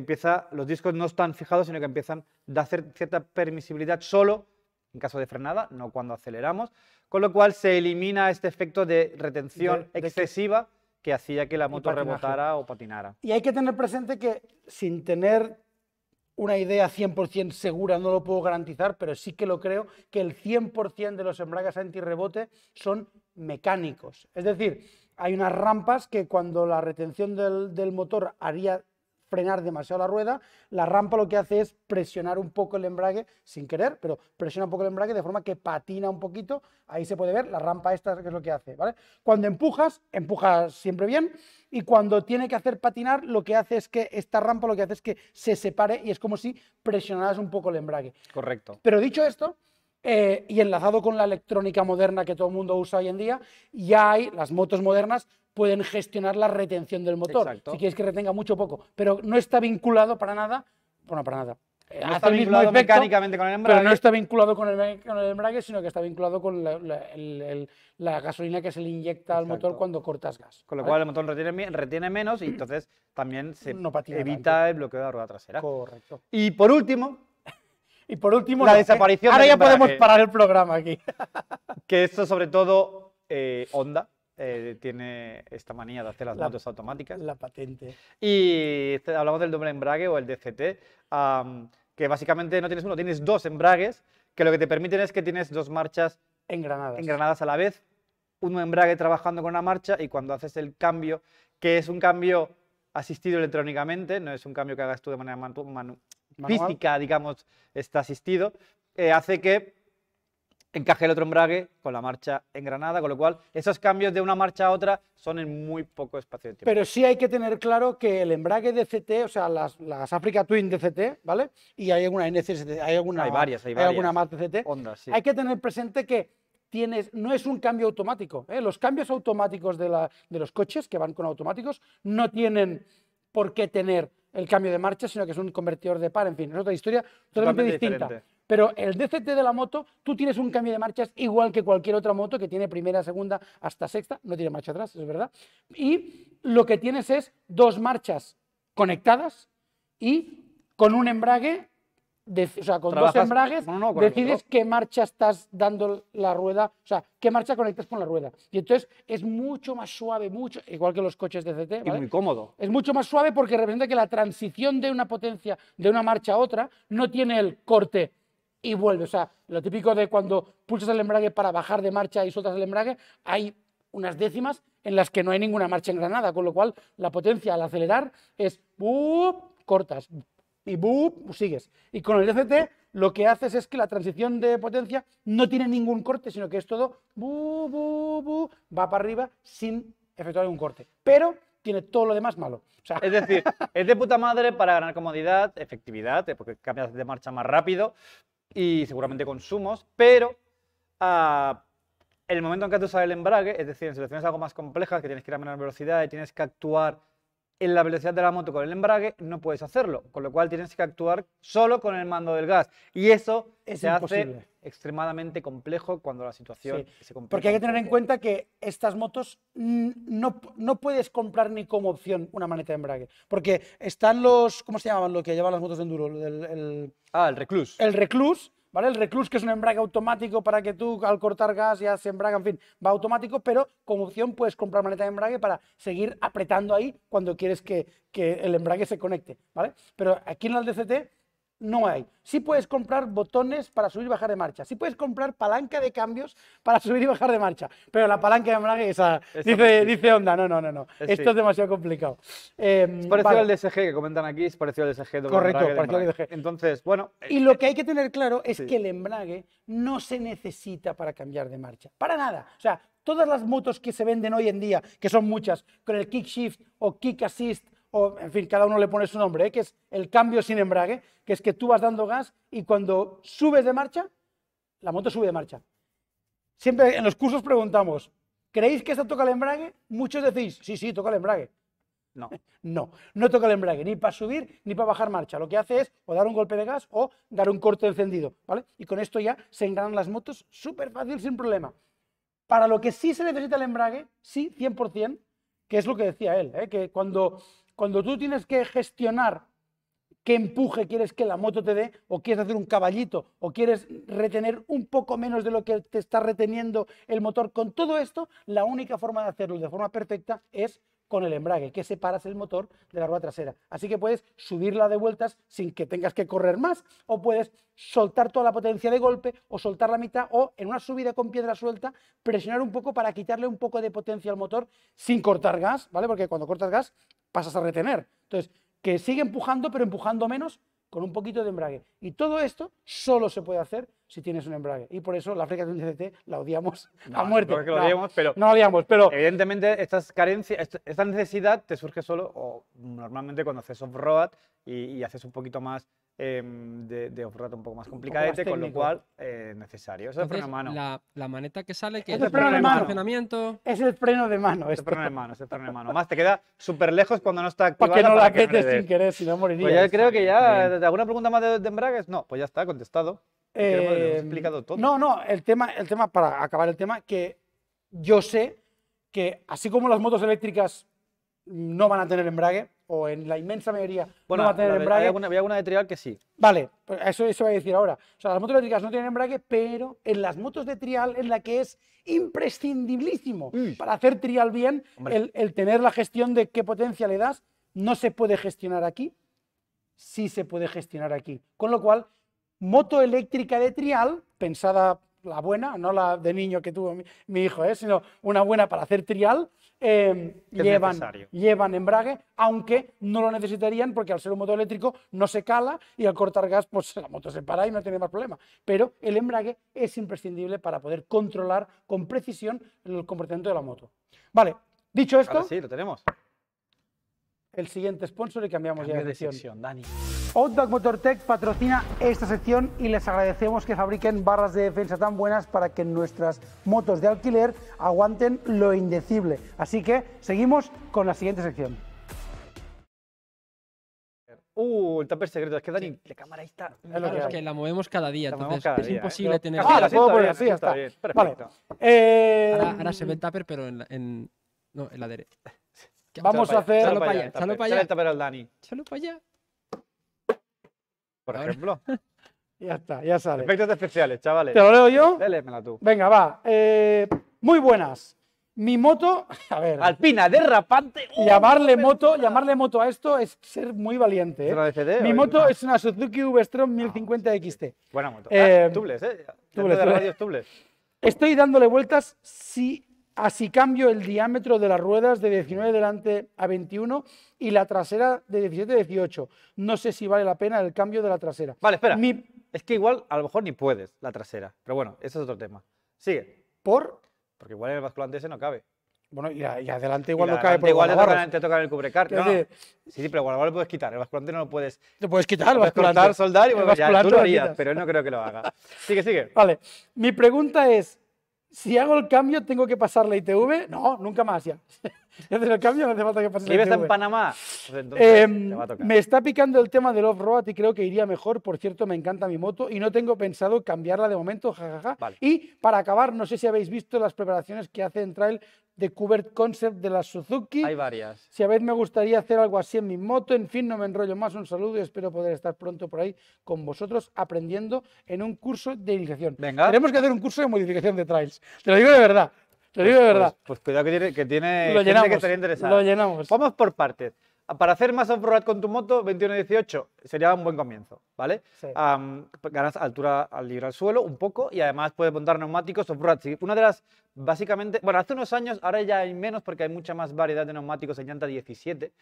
los discos no están fijados, sino que empiezan a hacer cierta permisibilidad solo en caso de frenada, no cuando aceleramos, con lo cual se elimina este efecto de retención excesiva que hacía que la moto rebotara o patinara. Y hay que tener presente que sin tener una idea 100% segura, no lo puedo garantizar, pero sí que lo creo, que el 100% de los embragues antirrebote son mecánicos. Es decir, hay unas rampas que cuando la retención del motor haría frenar demasiado la rueda, la rampa lo que hace es presionar un poco el embrague, sin querer, pero presiona un poco el embrague de forma que patina un poquito, ahí se puede ver la rampa esta que es lo que hace, ¿vale? Cuando empujas siempre bien, y cuando tiene que hacer patinar, lo que hace es que esta rampa lo que hace es que se separe y es como si presionaras un poco el embrague. Correcto. Pero dicho esto, y enlazado con la electrónica moderna que todo el mundo usa hoy en día, ya hay, las motos modernas pueden gestionar la retención del motor. Exacto. Si quieres que retenga mucho o poco, pero no está vinculado para nada, bueno, para nada. No está vinculado mecánicamente con el embrague. Pero no está vinculado con el embrague, sino que está vinculado con la gasolina que se le inyecta al motor cuando cortas gas. Con lo cual el motor retiene menos y entonces también se evita el bloqueo de la rueda trasera. Correcto. Y por último, la desaparición ahora del ya embrague. podemos parar el programa aquí. Que esto sobre todo Honda tiene esta manía de hacer las motos automáticas. La patente. Y hablamos del doble embrague o el DCT, que básicamente no tienes uno, tienes dos embragues, que lo que te permiten es que tienes dos marchas engranadas a la vez, un embrague trabajando con una marcha y cuando haces el cambio, que es un cambio asistido electrónicamente, no es un cambio que hagas tú de manera física, digamos, está asistido, hace que encaje el otro embrague con la marcha engranada, con lo cual esos cambios de una marcha a otra son en muy poco espacio de tiempo. Pero sí hay que tener claro que el embrague DCT, o sea, las Africa Twin DCT, ¿vale? Y hay alguna NCST, hay varias. alguna más DCT. Honda, sí. Hay que tener presente que no es un cambio automático, ¿eh? Los cambios automáticos de los coches que van con automáticos no tienen por qué tener el cambio de marcha, sino que es un convertidor de par, en fin, es otra historia totalmente distinta. Diferente. Pero el DCT de la moto, tú tienes un cambio de marchas igual que cualquier otra moto que tiene primera, segunda, hasta sexta, no tiene marcha atrás, es verdad. Y lo que tienes es dos marchas conectadas y con un embrague, o sea, con dos embragues, decides qué marcha estás dando la rueda, o sea, qué marcha conectas con la rueda. Y entonces es mucho más suave, igual que los coches DCT, ¿vale? Y muy cómodo. Es mucho más suave porque representa que la transición de una potencia de una marcha a otra no tiene el corte y vuelve. O sea, lo típico de cuando pulsas el embrague para bajar de marcha y sueltas el embrague, hay unas décimas en las que no hay ninguna marcha engranada, con lo cual la potencia al acelerar es cortas y sigues. Y con el DCT lo que haces es que la transición de potencia no tiene ningún corte, sino que es todo va para arriba sin efectuar ningún corte. Pero tiene todo lo demás malo. O sea, es decir, es de puta madre para ganar comodidad, efectividad, porque cambias de marcha más rápido y seguramente consumos, pero en el momento en que tú usas el embrague, es decir, en situaciones algo más complejas, que tienes que ir a menor velocidad y tienes que actuar en la velocidad de la moto con el embrague, no puedes hacerlo, con lo cual tienes que actuar solo con el mando del gas. Y eso se hace extremadamente complejo cuando la situación se complica. Porque hay que tener en cuenta que estas motos no puedes comprar ni como opción una maneta de embrague. Porque están los, ¿cómo se llamaban lo que llevan las motos de enduro? El Reclus. El Reclus. ¿Vale? El Reclus, que es un embrague automático para que tú al cortar gas ya se embraga, en fin, va automático, pero como opción puedes comprar maneta de embrague para seguir apretando ahí cuando quieres que el embrague se conecte, ¿vale? Pero aquí en el DCT no hay. Sí puedes comprar botones para subir y bajar de marcha, sí puedes comprar palanca de cambios para subir y bajar de marcha, pero la palanca de embrague, dice Honda, no, esto es demasiado complicado. Es parecido al DSG que comentan aquí, es parecido al DSG. Correcto, parecido al DSG. Entonces, bueno... Y lo que hay que tener claro es que el embrague no se necesita para cambiar de marcha, para nada. O sea, todas las motos que se venden hoy en día, que son muchas, con el kick shift o kick assist o en fin, cada uno le pone su nombre, que es el cambio sin embrague, que es que tú vas dando gas y cuando subes de marcha, la moto sube de marcha. Siempre en los cursos preguntamos, ¿creéis que esto toca el embrague? Muchos decís, sí, sí, toca el embrague. No. No, no toca el embrague, ni para subir ni para bajar marcha. Lo que hace es o dar un golpe de gas o dar un corte de encendido, ¿vale? Y con esto ya se engranan las motos súper fácil, sin problema. Para lo que sí se necesita el embrague, sí, 100%, que es lo que decía él, que cuando tú tienes que gestionar qué empuje quieres que la moto te dé, o quieres hacer un caballito, o quieres retener un poco menos de lo que te está reteniendo el motor, con todo esto, la única forma de hacerlo de forma perfecta es con el embrague, que separas el motor de la rueda trasera. Así que puedes subirla de vueltas sin que tengas que correr más, o puedes soltar toda la potencia de golpe, o soltar la mitad, o en una subida con piedra suelta, presionar un poco para quitarle un poco de potencia al motor sin cortar gas, ¿vale? Porque cuando cortas gas pasas a retener. Entonces, que sigue empujando, pero empujando menos, con un poquito de embrague. Y todo esto solo se puede hacer si tienes un embrague. Y por eso la Africa Twin CT la odiamos a muerte. No es que lo odiemos, pero no la odiamos, pero evidentemente estas carencias, esta necesidad te surge solo o normalmente cuando haces off-road y haces un poquito más de off-road un poco más complicadete, con lo técnico. cual necesario. Eso es Entonces, freno de mano. la maneta que sale, que Es el es freno de el mano. estacionamiento. es el freno de mano. Ese Esto, freno de mano, ese freno de mano. Más te queda súper lejos cuando no está activada. para que no la para que no le apretes dé. sin querer, si no Pues morirías. ya creo que ya. Bien. ¿Alguna pregunta más de embragues? No, pues ya está, contestado. Creo que lo hemos explicado todo. No, el tema, para acabar el tema, que yo sé que así como las motos eléctricas no van a tener embrague, o en la inmensa mayoría Bueno, no va a tener hay embrague, alguna de trial que sí. vale, pues eso voy a decir ahora. O sea, las motos eléctricas no tienen embrague, pero en las motos de trial, en la que es imprescindibilísimo para hacer trial bien, Hombre. el tener la gestión de qué potencia le das, no se puede gestionar aquí, sí se puede gestionar aquí. Con lo cual, moto eléctrica de trial, pensada la buena, no la de niño que tuvo mi hijo, sino una buena para hacer trial, necesario. llevan embrague, aunque no lo necesitarían porque al ser un motor eléctrico no se cala y al cortar gas pues la moto se para y no tiene más problema. Pero el embrague es imprescindible para poder controlar con precisión el comportamiento de la moto. Vale, dicho esto, Ahora sí, lo tenemos. el siguiente sponsor y cambiamos ya Cambio de de sección. sección, Dani. Outback Motortech patrocina esta sección y les agradecemos que fabriquen barras de defensa tan buenas para que nuestras motos de alquiler aguanten lo indecible. Así que seguimos con la siguiente sección. El tupper secreto. Es que Dani, la cámara ahí está. Es lo que Claro, es hay. que la movemos cada día, La movemos entonces cada es día, imposible tener. Ah, la así puedo está poner bien, así, así ya está está. bien, Vale. perfecto. Ahora se ve el tupper, pero no, en la derecha. Vamos a hacer... Échalo para allá, échalo para allá. el tupper al Dani, Échalo para allá. por Ahora. ejemplo. Ya está, ya sale. Efectos especiales, chavales. ¿Te lo leo yo? Léemela tú. Venga, va. Muy buenas. Mi moto... A ver... Alpina, derrapante. Llamarle moto a esto es ser muy valiente. ¿Es una DCD Mi o moto es es una Suzuki V-Strom 1050 XT. Buena moto. Tubles, Tubles, tubles, de tubles. radios tubles. Estoy dándole vueltas así cambio el diámetro de las ruedas de 19 delante a 21 y la trasera de 17 a 18. No sé si vale la pena el cambio de la trasera. Vale, espera. Mi- Es que igual a lo mejor ni puedes la trasera. Pero bueno, ese es otro tema. Sigue. por... Porque igual en el basculante ese no cabe. Bueno, y adelante Y igual la no cabe delante por igual guardabarros. te toca en el cubrecar. Quiero No, no. decir- Sí, pero igual lo puedes quitar. El basculante no lo puedes. Te puedes quitar el Puedes basculante. cortar, soldar y El bueno, ya, basculante tú lo lo harías, quitas. pero él no creo que lo haga. Sigue, sigue. Vale, mi pregunta es, si hago el cambio, ¿tengo que pasar la ITV? No, nunca más ya. Si haces el cambio, no hace falta que pases la ¿Vives ITV. en Panamá? Pues entonces te va a tocar. Me está picando el tema del off-road y creo que iría mejor. Por cierto, me encanta mi moto y no tengo pensado cambiarla de momento, jajaja. Vale. Y para acabar, no sé si habéis visto las preparaciones que hace en trail de Cubert Concept de la Suzuki. Hay varias. Si a veces me gustaría hacer algo así en mi moto, en fin, no me enrollo más. Un saludo y espero poder estar pronto por ahí con vosotros aprendiendo en un curso de iniciación. Venga. Tenemos que hacer un curso de modificación de trails. Te lo digo de verdad. Te lo digo de verdad. Pues cuidado que tiene Lo gente llenamos. que estaría interesada. Lo llenamos. Vamos por partes. Para hacer más off-road con tu moto, 21-18 sería un buen comienzo, ¿vale? Sí. Ganas altura al ir al suelo un poco y además puedes montar neumáticos off-road. Sí, una de las, básicamente, bueno, hace unos años, ahora ya hay menos porque hay mucha más variedad de neumáticos en llanta 17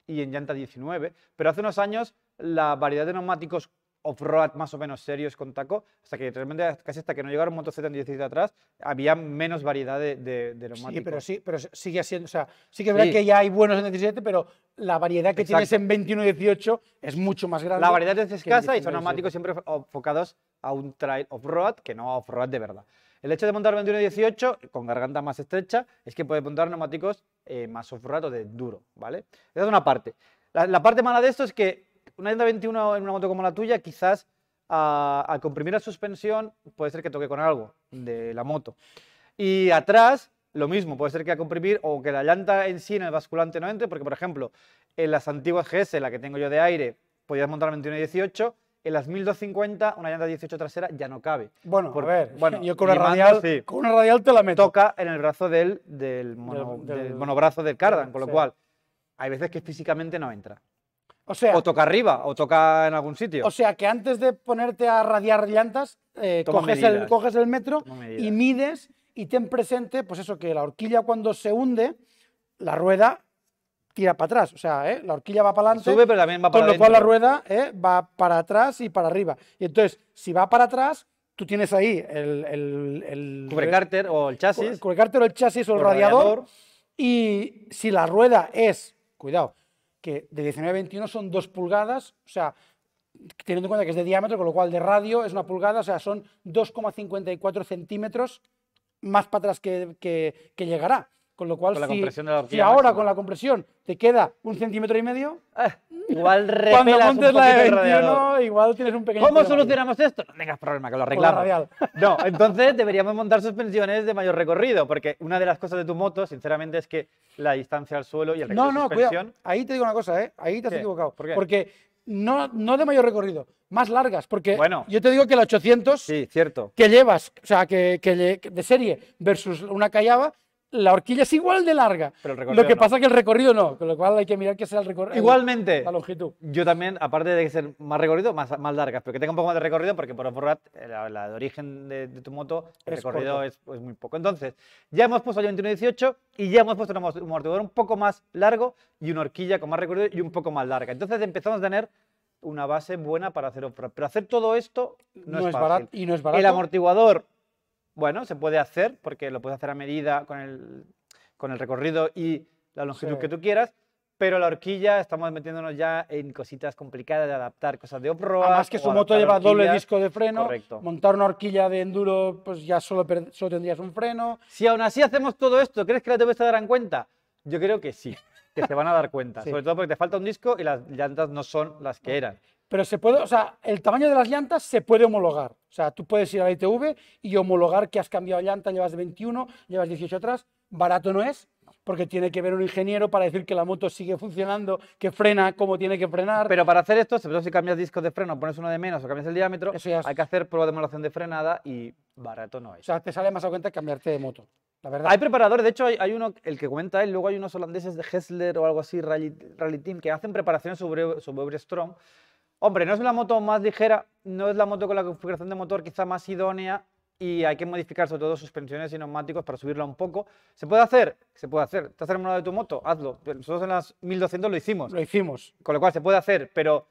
y en llanta 19, pero hace unos años la variedad de neumáticos off-road más o menos serios con taco, hasta que realmente casi hasta que no llegaron Moto Z en 17 atrás, había menos variedad de neumáticos. Sí, pero sigue siendo, o sea, sí que es verdad Sí. que ya hay buenos en 17, pero la variedad que tienes Exacto. en 21 y 18 es mucho más grande. La variedad es que en escasa y 19 son y neumáticos 17. siempre enfocados a un trail off-road que no a off-road de verdad. El hecho de montar 21 y 18 con garganta más estrecha es que puedes montar neumáticos más off-road o de duro, ¿vale? Esa es una parte. La parte mala de esto es que una llanta 21 en una moto como la tuya, quizás al comprimir la suspensión puede ser que toque con algo de la moto. Y atrás, lo mismo, puede ser que a comprimir o que la llanta en sí en el basculante no entre, porque por ejemplo, en las antiguas GS, la que tengo yo de aire, podías montar 21 y 18, en las 1250 una llanta 18 trasera ya no cabe. Bueno, Por- a ver, bueno, yo con una limando, radial, sí. con una radial te la meto. Toca en el brazo del del- monobrazo del cardan, con lo sí. cual hay veces que físicamente no entra. O sea, O toca arriba, o toca en algún sitio. o sea que antes de ponerte a radiar llantas, Toma coges medidas. coges el metro Toma y medidas. mides y ten presente, pues eso, que la horquilla cuando se hunde, la rueda tira para atrás. O sea, la horquilla va para adelante. Sube, pero también va para Con lo cual la adentro. rueda va para atrás y para arriba. Y entonces, si va para atrás, tú tienes ahí el Cubrecárter o el chasis. el cubrecárter o el chasis o el o el radiador. radiador. Y si la rueda es, cuidado, que de 19 a 21 son 2 pulgadas, o sea, teniendo en cuenta que es de diámetro, con lo cual de radio es 1 pulgada, o sea, son 2,54 centímetros más para atrás que llegará. Con lo cual, Con la si, compresión de la si horquilla ahora máxima. con la compresión te queda 1,5 centímetros, Igual cuando repelas un montes la de poquito el radiador. 21, igual tienes un pequeño ¿Cómo problema. solucionamos esto? No tengas problema, que lo Con la arreglamos. radial. No, entonces deberíamos montar suspensiones de mayor recorrido, porque una de las cosas de tu moto, sinceramente, es que la distancia al suelo y el recorrido No, de no, cuidado. suspensión. Ahí te digo una cosa, ahí te has ¿Qué? equivocado. ¿Por qué? Porque no de mayor recorrido, más largas. Porque Bueno. yo te digo que la 800 Sí, cierto. que llevas, o sea, que de serie versus una Callaba, la horquilla es igual de larga. Pero el recorrido Lo que no. pasa es que el recorrido no, con lo cual hay que mirar que sea el recorrido. Igualmente, La longitud. yo también, aparte de ser más recorrido, más largas, pero que tenga un poco más de recorrido, porque por off-road, la de origen de tu moto, el Es recorrido corto. es muy poco. Entonces, ya hemos puesto el 21-18 y ya hemos puesto un amortiguador un poco más largo y una horquilla con más recorrido y un poco más larga. Entonces empezamos a tener una base buena para hacer off-road. Pero hacer todo esto no, es fácil. barato. Y no es barato. El amortiguador, bueno, se puede hacer, porque lo puedes hacer a medida con el recorrido y la longitud Sí. que tú quieras, pero la horquilla estamos metiéndonos ya en cositas complicadas de adaptar cosas de off-road. Además que o su moto adaptar lleva doble horquillas. disco de freno. Correcto. Montar una horquilla de enduro, pues ya solo tendrías un freno. Si aún así hacemos todo esto, ¿crees que la TV se darán cuenta? Yo creo que sí, que se van a dar cuenta, Sí. sobre todo porque te falta un disco y las llantas no son las que eran. Pero se puede, o sea, el tamaño de las llantas se puede homologar. O sea, tú puedes ir a la ITV y homologar que has cambiado llanta, llevas de 21, llevas 18 atrás. Barato no es, porque tiene que ver un ingeniero para decir que la moto sigue funcionando, que frena como tiene que frenar. Pero para hacer esto, sobre todo si cambias discos de freno, pones uno de menos o cambias el diámetro, Eso ya es- hay que hacer prueba de homologación de frenada y barato no O es. sea, te sale más a cuenta cambiarte de moto, la verdad. Hay preparadores, de hecho hay uno, el que comenta él, luego hay unos holandeses de Hessler o algo así, Rally Team, que hacen preparaciones sobre Strong. Hombre, no es la moto más ligera, no es la moto con la configuración de motor quizá más idónea y hay que modificar sobre todo suspensiones y neumáticos para subirla un poco. ¿Se puede hacer? Se puede hacer. ¿Te has enamorado de tu moto? Hazlo. Nosotros en las 1200 lo hicimos, Lo hicimos. con lo cual se puede hacer, pero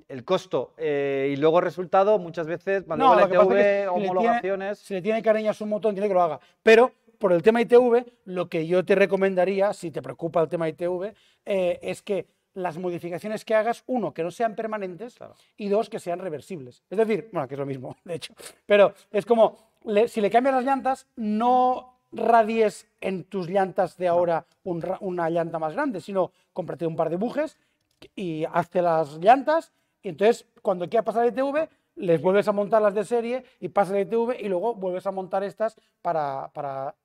el costo y luego el resultado muchas veces, cuando No, la lo que pasa ITV, es que homologaciones... si le tiene cariño a su moto, entiende que lo haga. Pero por el tema ITV, lo que yo te recomendaría, si te preocupa el tema ITV, es que las modificaciones que hagas, uno, que no sean permanentes, Claro. y dos, que sean reversibles. Es decir, bueno, que es lo mismo, de hecho, pero es como, si le cambias las llantas, no radies en tus llantas de ahora una llanta más grande, sino cómprate un par de bujes y hazte las llantas, y entonces cuando quieras pasar el ITV, les vuelves a montar las de serie y pasas el ITV y luego vuelves a montar estas para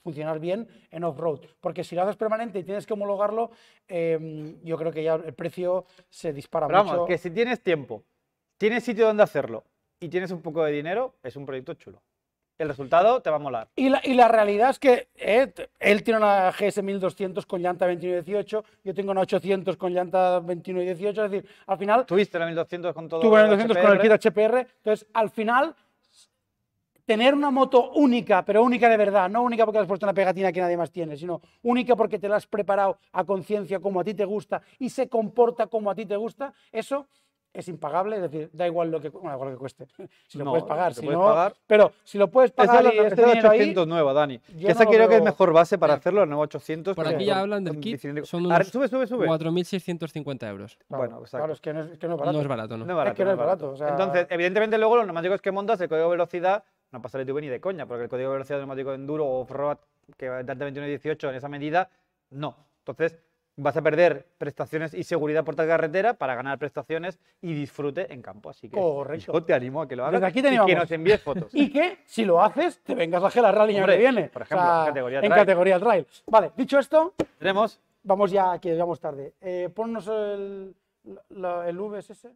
funcionar bien en off-road. Porque si lo haces permanente y tienes que homologarlo, yo creo que ya el precio se dispara Pero mucho. vamos, que si tienes tiempo, tienes sitio donde hacerlo y tienes un poco de dinero, es un proyecto chulo. El resultado te va a molar. Y la realidad es que él tiene una GS 1200 con llanta 21 y 18, yo tengo una 800 con llanta 21 y 18, es decir, al final Tuviste la 1200 con todo. tuve una 1200 con el HPR. kit HPR, entonces al final tener una moto única, pero única de verdad, no única porque le has puesto una pegatina que nadie más tiene, sino única porque te la has preparado a conciencia como a ti te gusta y se comporta como a ti te gusta, eso es impagable, es decir, da igual lo que, bueno, da igual lo que cueste, si lo No, puedes pagar, te si puedes no, pagar. pero si lo puedes pagar y este Esa dinero ahí, 800 nueva, Dani. yo Que esa no lo creo que es veo- mejor base para Eh, hacerlo, la nueva 800. Por con aquí motor ya hablan del kit, bicilíndrico. son Ahora, unos sube. 4.650 euros. claro, Bueno, exacto. claro, es que no es barato. No es barato, No ¿no? es barato, que no es barato, o sea- Entonces, evidentemente, luego los neumáticos que montas, el código de velocidad, no pasa el ITV ni de coña, porque el código de velocidad del neumático de enduro o off-road que va de 21 y 18 en esa medida, no. Entonces, vas a perder prestaciones y seguridad por la carretera para ganar prestaciones y disfrute en campo. Así que Correcto. yo te animo a que lo hagas Desde aquí te y que animamos. nos envíes fotos. Y que, si lo haces, te vengas a Gela Rally el año Hombre, que viene. por ejemplo, categoría en trail. categoría trail. Vale, dicho esto, Tenemos vamos ya, que llegamos tarde. Ponnos el VSS.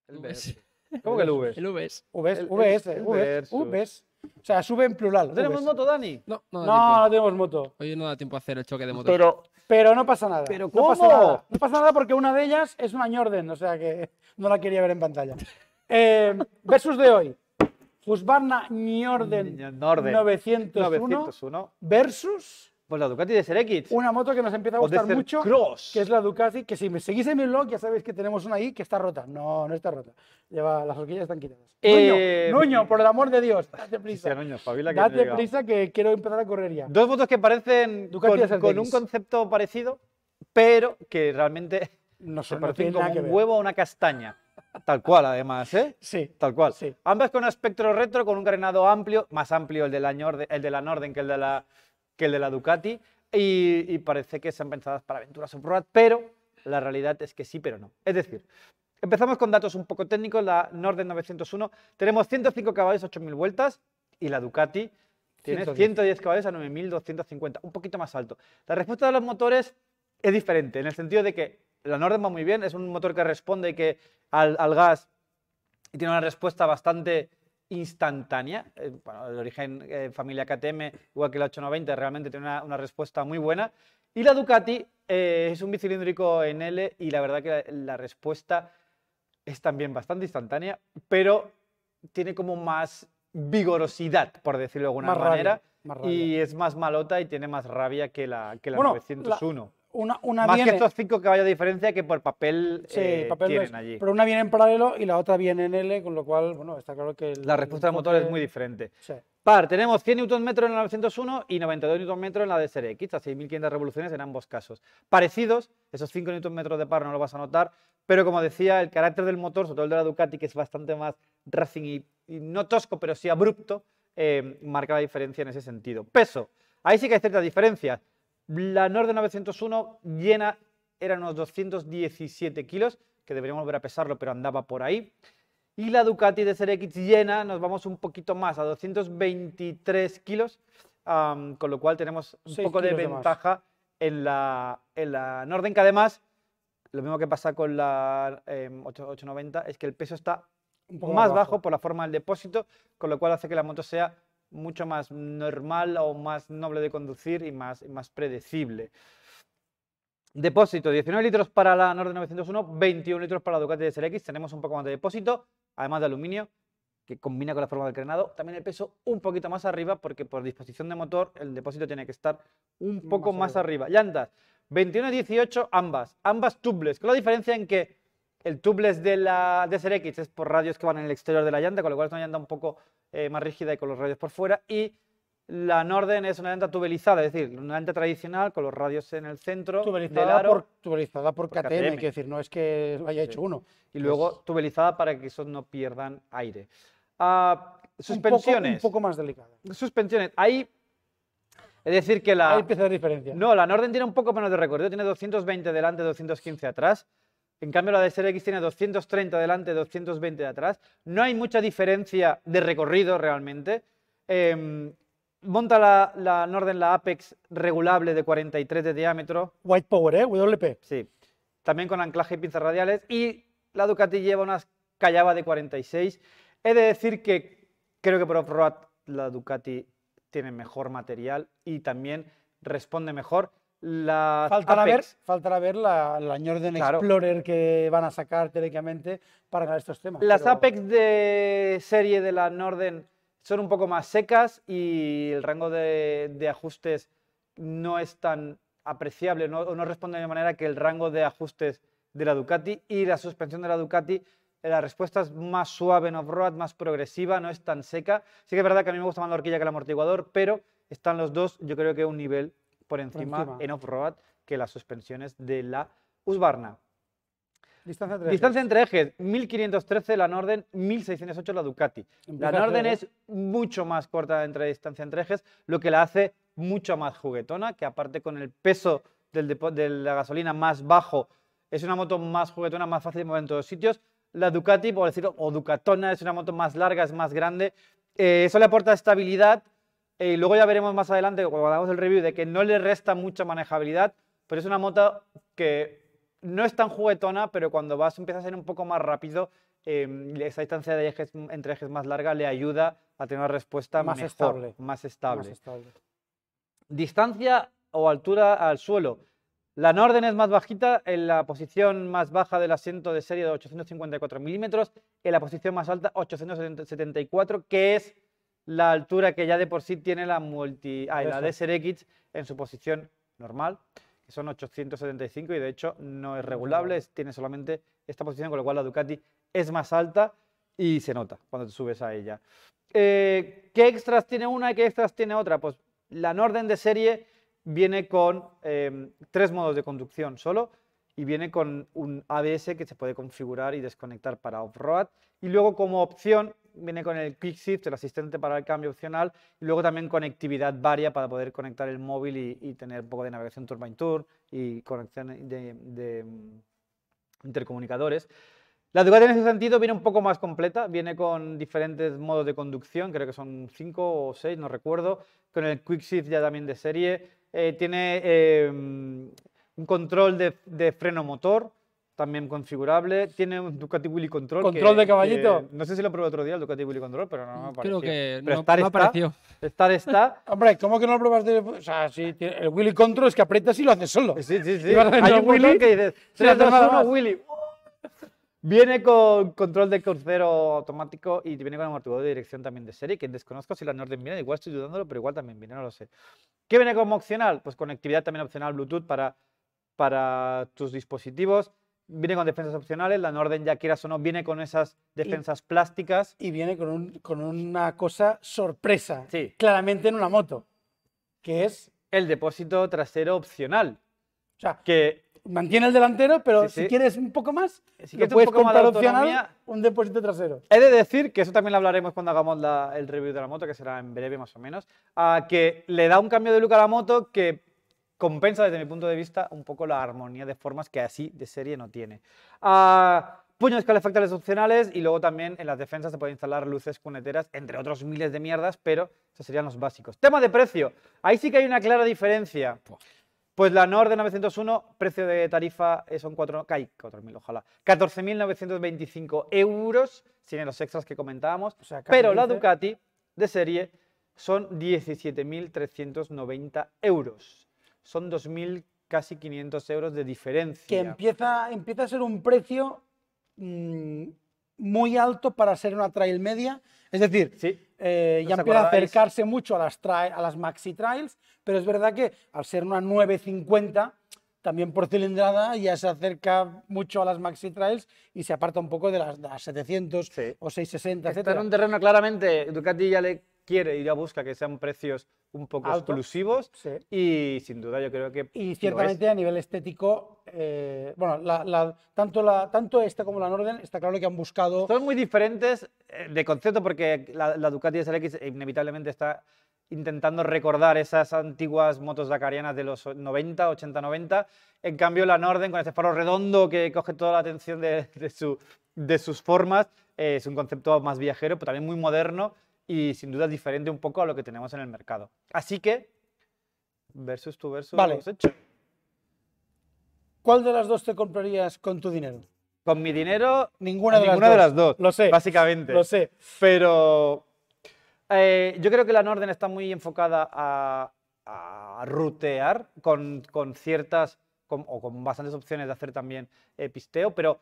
El VS. ¿Cómo que el V? El VS. VS. O sea, sube en plural. ¿No tenemos VS. moto, Dani? No, no da No, tiempo. no tenemos moto. Hoy no da tiempo a hacer el choque de motos. Pero no pasa nada. ¿Pero No pasa cómo? nada. No pasa nada porque una de ellas es una Jordan, o sea que no la quería ver en pantalla. Versus de hoy. Husqvarna Njorden Norden. 901 901. versus Pues la Ducati de SRX. una moto que nos empieza a O de gustar mucho, Cross. que es la Ducati, que si me seguís en mi blog ya sabéis que tenemos una ahí que está rota. No, no está rota. Las horquillas están quitadas. Nuño, por el amor de Dios, date prisa. Hostia, Nuño, espabila que Date llega. prisa que quiero empezar a correr ya. Dos motos que parecen Ducati con SRX. un concepto parecido, pero que realmente No, se no parecen tiene como nada que un ver. huevo a una castaña. Tal cual, además, ¿eh? Sí. Tal cual. Sí. Ambas con espectro retro, con un carenado amplio, más amplio el de la Norden que el de la Ducati, y parece que están pensadas para aventuras off-road, pero la realidad es que sí, pero no. Es decir, empezamos con datos un poco técnicos. La Norden 901 tenemos 105 caballos, 8.000 vueltas, y la Ducati tiene 110. 110 caballos a 9.250, un poquito más alto. La respuesta de los motores es diferente, en el sentido de que la Norden va muy bien, es un motor que responde que al gas y tiene una respuesta bastante instantánea. Bueno, el origen familia KTM, igual que la 890, realmente tiene una respuesta muy buena. Y la Ducati es un bicilíndrico en L y la verdad que la respuesta es también bastante instantánea, pero tiene como más vigorosidad, por decirlo de alguna Más rabia, manera, más rabia. y es más malota y tiene más rabia que la Bueno, 901. Una Más viene, que estos 5 caballos de diferencia que por papel, sí, papel no tienen es, allí. pero una viene en paralelo y la otra viene en L, con lo cual, bueno, está claro que La respuesta del motor es muy diferente. Sí. Par, tenemos 100 Nm en la 901 y 92 Nm en la DSRX, a 6.500 revoluciones en ambos casos. Parecidos, esos 5 Nm de par no lo vas a notar, pero como decía, el carácter del motor, sobre todo el de la Ducati, que es bastante más racing y no tosco, pero sí abrupto, marca la diferencia en ese sentido. Peso, ahí sí que hay ciertas diferencias. La Norden 901 llena eran unos 217 kilos, que deberíamos volver a pesarlo, pero andaba por ahí. Y la Ducati DSRX llena, nos vamos un poquito más, a 223 kilos, con lo cual tenemos un 6 poco de kilos de más. ventaja en la Norden, que además, lo mismo que pasa con la 890, es que el peso está Un poco más bajo por la forma del depósito, con lo cual hace que la moto sea mucho más normal o más noble de conducir y más predecible. Depósito, 19 litros para la Norden 901, 21 litros para la Ducati DSRX. Tenemos un poco más de depósito, además de aluminio, que combina con la forma del carenado. También el peso un poquito más arriba, porque por disposición de motor el depósito tiene que estar un poco más arriba. Llantas, 21 y 18 ambas tubeless, con la diferencia en que el tubeless de la DSRX es por radios que van en el exterior de la llanta, con lo cual es una llanta un poco más rígida y con los radios por fuera, y la Norden es una llanta tubelizada, es decir, una llanta tradicional con los radios en el centro del aro, tubelizada por KTM, quiero decir, no es que lo haya hecho uno. y luego tubelizada para que esos no pierdan aire. Un Suspensiones. poco más delicada. Suspensiones. Ahí, es decir, que Ahí empieza la diferencia. No, la Norden tiene un poco menos de recorrido, tiene 220 delante, 215 atrás. En cambio, la DSRX tiene 230 delante, 220 de atrás. No hay mucha diferencia de recorrido realmente. Monta la Norden la Apex regulable de 43 de diámetro. White Power, WP. Sí. También con anclaje y pinzas radiales. Y la Ducati lleva unas Callaba de 46. He de decir que creo que por off-road la Ducati tiene mejor material y también responde mejor. Faltará ver la Jordan Claro. Explorer que van a sacar teóricamente para ganar estos temas. Las pero- Apex de serie de la Norden son un poco más secas y el rango de ajustes no es tan apreciable, no responde de manera que el rango de ajustes de la Ducati, y la suspensión de la Ducati la respuesta es más suave en off-road, más progresiva, no es tan seca. Sí que es verdad que a mí me gusta más la horquilla que el amortiguador, pero están los dos, yo creo que un nivel por encima en off-road que las suspensiones de la Husqvarna. Distancia entre ejes. Distancia entre ejes, 1513 la Norden, 1608 la Ducati. Empieza La a Norden ser, es mucho más corta entre distancia entre ejes, lo que la hace mucho más juguetona, que aparte con el peso de la gasolina más bajo, es una moto más juguetona, más fácil de mover en todos sitios. La Ducati, por decirlo, o Ducatona, es una moto más larga, es más grande. Eso le aporta estabilidad. Y luego ya veremos más adelante, cuando hagamos el review, de que no le resta mucha manejabilidad, pero es una moto que no es tan juguetona, pero cuando empieza a ser un poco más rápido, esa distancia de ejes, entre ejes más larga le ayuda a tener una respuesta Más mejor, estable. más estable. Más estable. Distancia o altura al suelo. La Norden es más bajita, en la posición más baja del asiento de serie de 854 milímetros, en la posición más alta 874, que es la altura que ya de por sí tiene la Desert X en su posición normal, que son 875 y de hecho no es regulable, tiene solamente esta posición, con lo cual la Ducati es más alta y se nota cuando te subes a ella. ¿Qué extras tiene una y qué extras tiene otra? Pues la Norden de serie viene con 3 modos de conducción solo y viene con un ABS que se puede configurar y desconectar para off-road. Y luego como opción viene con el Quick Shift, el asistente para el cambio opcional, y luego también conectividad varia para poder conectar el móvil y tener un poco de navegación Tour by Tour y conexión de intercomunicadores. La Ducati en ese sentido viene un poco más completa, viene con diferentes modos de conducción, creo que son 5 o 6, no recuerdo, con el Quick Shift ya también de serie, tiene un control de freno motor, también configurable, tiene un Ducati Wheelie Control. ¿Control de caballito? No sé si lo probé otro día el Ducati Wheelie Control, pero no me pareció. Creo que Pero no, estar no está, apareció. estar está. Hombre, ¿cómo que no lo pruebas de...? O sea, si el Willy Control es que aprietas y lo haces solo. Sí, sí, sí. Y vas haciendo Hay un botón Willy que dices sin 3, hacer 2, nada 1, más. Willy. Viene con control de crucero automático y viene con amortiguador de dirección también de serie, que desconozco si la Norden viene, igual estoy dudándolo, pero igual también viene, no lo sé. ¿Qué viene como opcional? Pues conectividad también opcional Bluetooth para tus dispositivos. Viene con defensas opcionales, la Norden, ya quieras o no, viene con esas defensas plásticas. Y viene con una cosa sorpresa, Sí. claramente en una moto, que es, El depósito trasero opcional, o sea, que mantiene el delantero, pero Sí, si sí. quieres un poco más, Si lo quieres un puedes poco más de comprar opcional, autonomía, un depósito trasero. he de decir, que eso también lo hablaremos cuando hagamos el review de la moto, que será en breve más o menos, que le da un cambio de look a la moto que compensa desde mi punto de vista un poco la armonía de formas que así de serie no tiene. Puños calefactores opcionales y luego también en las defensas se pueden instalar luces cuneteras, entre otros miles de mierdas, pero esos serían los básicos. Tema de precio, ahí sí que hay una clara diferencia. Pues la Norden 901, precio de tarifa son 4.000, ojalá, 14.925 euros, sin los extras que comentábamos, O sea, casi pero la 15. Ducati de serie son 17.390 euros. Son 2.000, casi 500 euros de diferencia. Que empieza a ser un precio muy alto para ser una trail media. Es decir, Sí. ya ¿Os empieza a acordáis? acercarse mucho a las maxi trails, pero es verdad que al ser una 950, también por cilindrada ya se acerca mucho a las maxi trails y se aparta un poco de las 700 Sí. o 660, Está en etcétera. un terreno claramente, Ducati ya le quiere y ya busca que sean precios un poco Alto. exclusivos Sí. y sin duda yo creo que Y lo es. ciertamente a nivel estético, bueno, tanto esta como la Norden está claro que han buscado Son muy diferentes de concepto porque la Ducati SLX inevitablemente está intentando recordar esas antiguas motos dakarianas de los 90, 80, 90. En cambio, la Norden, con ese faro redondo que coge toda la atención de sus formas, es un concepto más viajero, pero también muy moderno y sin duda diferente un poco a lo que tenemos en el mercado. Así que, versus tu versus, Vale. hemos hecho. ¿Cuál de las dos te comprarías con tu dinero? Con mi dinero, Ninguna de ninguna de las las dos, Lo sé. básicamente. Lo sé. Pero yo creo que la Norden está muy enfocada a rutear con ciertas, o con bastantes opciones de hacer también pisteo, pero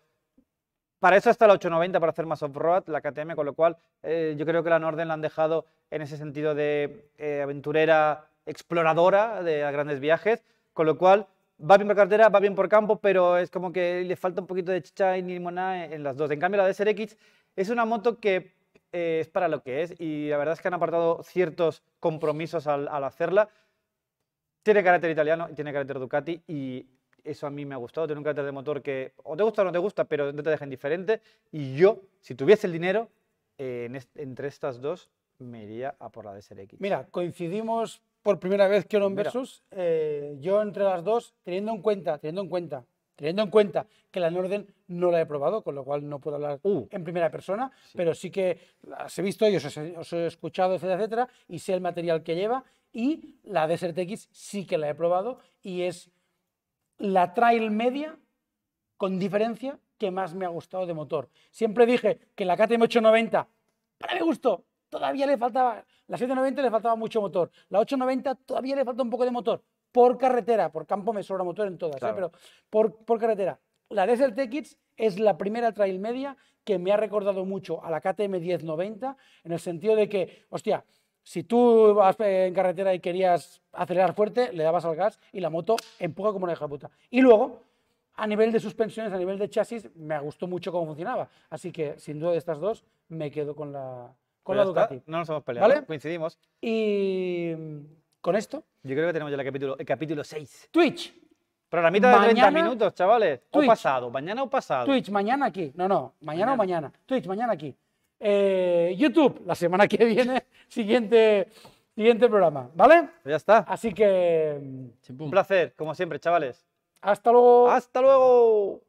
para eso está la 890, para hacer más off-road, la KTM, con lo cual yo creo que la Norden la han dejado en ese sentido de aventurera exploradora de grandes viajes, con lo cual Va bien por carretera, va bien por campo, pero es como que le falta un poquito de chicha y limonada en las dos. En cambio, la Desert X es una moto que es para lo que es y la verdad es que han apartado ciertos compromisos al hacerla. Tiene carácter italiano y tiene carácter Ducati y eso a mí me ha gustado. Tiene un carácter de motor que o te gusta o no te gusta, pero no te deja indiferente. Y yo, si tuviese el dinero, entre estas dos me iría a por la Desert X. Mira, coincidimos por primera vez que en Mira. Versus. Yo entre las dos, teniendo en cuenta que la Norden no la he probado, con lo cual no puedo hablar en primera persona, pero sí que las he visto y os he escuchado, etcétera, etcétera, y sé el material que lleva. Y la Desert X sí que la he probado y es la trail media con diferencia que más me ha gustado de motor. Siempre dije que la KTM 890 para mi gusto todavía le faltaba, la 790 le faltaba mucho motor, la 890 todavía le falta un poco de motor por carretera, por campo me sobra motor en todas, Claro. pero por carretera. La Desert X es la primera trail media que me ha recordado mucho a la KTM 1090 en el sentido de que, hostia, si tú vas en carretera y querías acelerar fuerte, le dabas al gas y la moto empuja como una hija de puta. Y luego, a nivel de suspensiones, a nivel de chasis, me gustó mucho cómo funcionaba. Así que, sin duda de estas dos, me quedo con la Pues ya está, Ducati. no nos hemos peleado, ¿Vale? coincidimos. Y con esto, Yo creo que tenemos ya el capítulo 6. Twitch. Programita de 30 Mañana, minutos, chavales. Twitch. O pasado, mañana o pasado. Twitch, mañana aquí. No, mañana o Mañana. mañana. Twitch, mañana aquí. YouTube, la semana que viene, siguiente programa, ¿vale? Pues ya está. Así que, Chimpum. Un placer, como siempre, chavales. hasta luego. ¡Hasta luego!